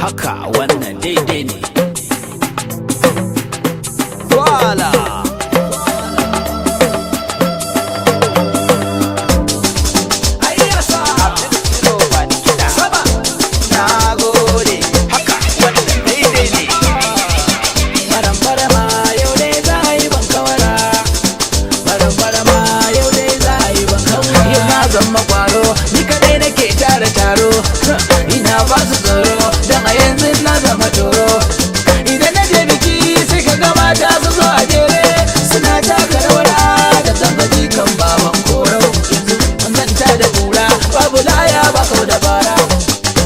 haka wannan daidai ne. Wala ina ba su tsoro don a yanzu na zama toro. Idan na je biki sai ka ga mata su zo a jere suna taka rawar da tambaji kan baban korau. Yanzu manta da kura babu laya ba kau da bara.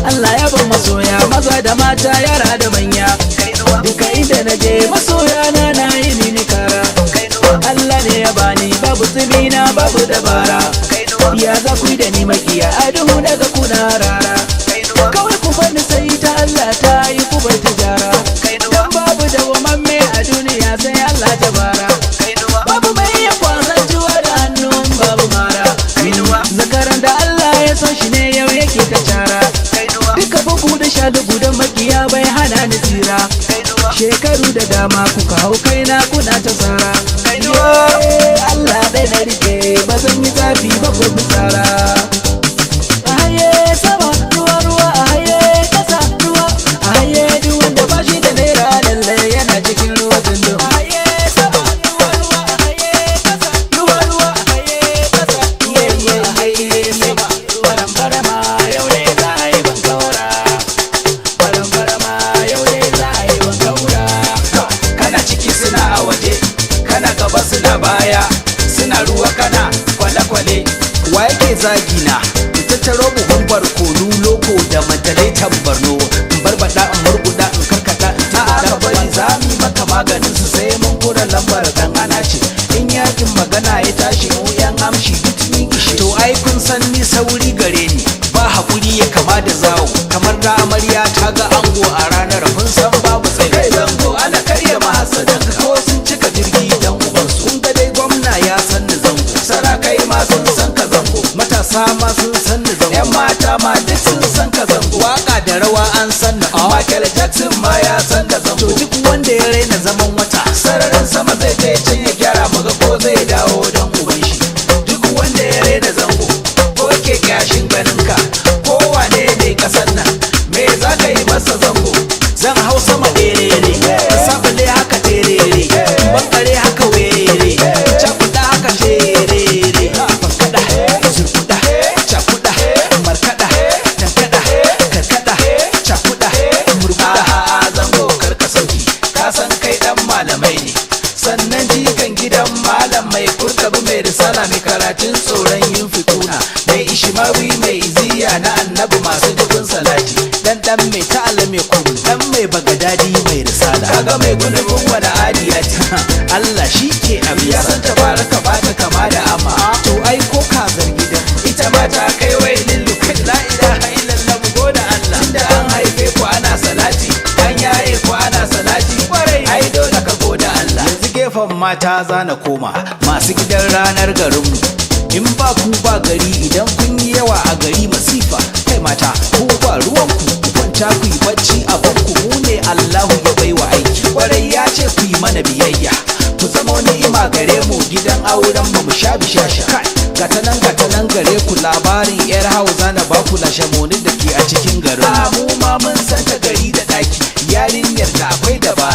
Allah ya bar masoya maza da mata yara da manya. Duka inda na je masoya na yi mini kara. Allah ne ya bani babu tsibina babu dabara. Ya za ku yi da ni makiya a duhu daga kuna rara. Kawai ku bani sai ta Allah ta yi ku bar tijara. Dan babu dawwamamme a duniya sai Allah ta bara. Babu mai iya kwasan juwa da hannun babu mara. Zakaran da Allah ya son shi ne yau yake ta cara. Duka bugu da sha dugu da makiya bai hana ni tsira. Shekaru da dama kuka hau kaina kuna ta tsara. Allah ɗaya na rike ba zan yi zafi ba ko bisara. A haye sama ruwa ruwa a haye kasa ruwa. A haye duk wanda ba shi da naira lallai yana cikin ruwa zundum. A haye sama ruwa ruwa a haye kasa ruwa ruwa a haye kasa ruwa ruwa a haye sama. Barambarama yau ne za a yi ban kaura. Barambarama yau ne za a yi ban kaura. Kana ciki suna a waje, kana gaba suna baya, suna ruwa kana kwale-kwale. Wa yake zagina in tattaro buhun barkonu loko da matalai tambarno in barbada in murguda in karkata in tabbata bari za mu yi maka maganin su sai mun kura lambar dan ana ce in yakin magana ya tashi mu yan amshi duk ni gishe. To ai kun san ni sauri gare ni ba hakuri ya kama da zawo kamar da amarya ta ga ango a ranar kun san babu sai kai zango ana karya mahasadan ko sun cika jirgi dan ubansu. Kun ga dai gwamna ya san ni zango, sarakai ma sun san ka zango, matasa ma sun san ni zango, yan mata ma duk sun san ka zango. Waka da rawa an san ni Michael Jackson ma ya san ka zango. To duk wanda ya raina zaman wata sararin sama zai je can ya gyara muga ko zai dawo dan uban shi. Duk wanda ya raina zango ko ke kyashin ganin ka ko wane ne kasan nan me za ka yi masa zango. Zan hau sama ɗerere sabule haka terere bankare haka were cakuɗa haka sherere bankaɗa zurkuɗa cakuɗa markaɗa tankaɗa karkaɗa cakuɗa murkuɗa. Zango karka sauki ka san kai ɗan malamai ne sannan jikan gidan malam mai kurkabi mai risala mai karatun tsoron yin fituna mai ishimawi mai iziya na annabi masu dubin salati dan mai ta'ala mai kuru dan mai bagadadi mai risala kaga mai gulbin wani adiyati Allah shi ke abu ya san tabaraka ba ta kama da amma. To ai ko kazar gidan ita ma ta kai wai lillu kai la ilaha illallah mu goda Allah tunda an haife ku ana salati an yaye ku ana salati kwarai ai dole ka goda Allah. Yanzu gefen mata zana koma masu gidan ranar garinmu in ba ku ba gari idan kun yi yawa a gari masifa. Kai mata ku ba ruwanku kwanta ku yi bacci a banku mu ne Allahu ya baiwa aiki kwarai ya ce ku yi mana biyayya ku zama ni'ima gare mu gidan auren mu sha bishasha. Kai gata nan gare ku labarin yar hausa na ba ku lashe monin da ke a cikin garin mu ma mun san ta gari da daki yarinyar da akwai dabara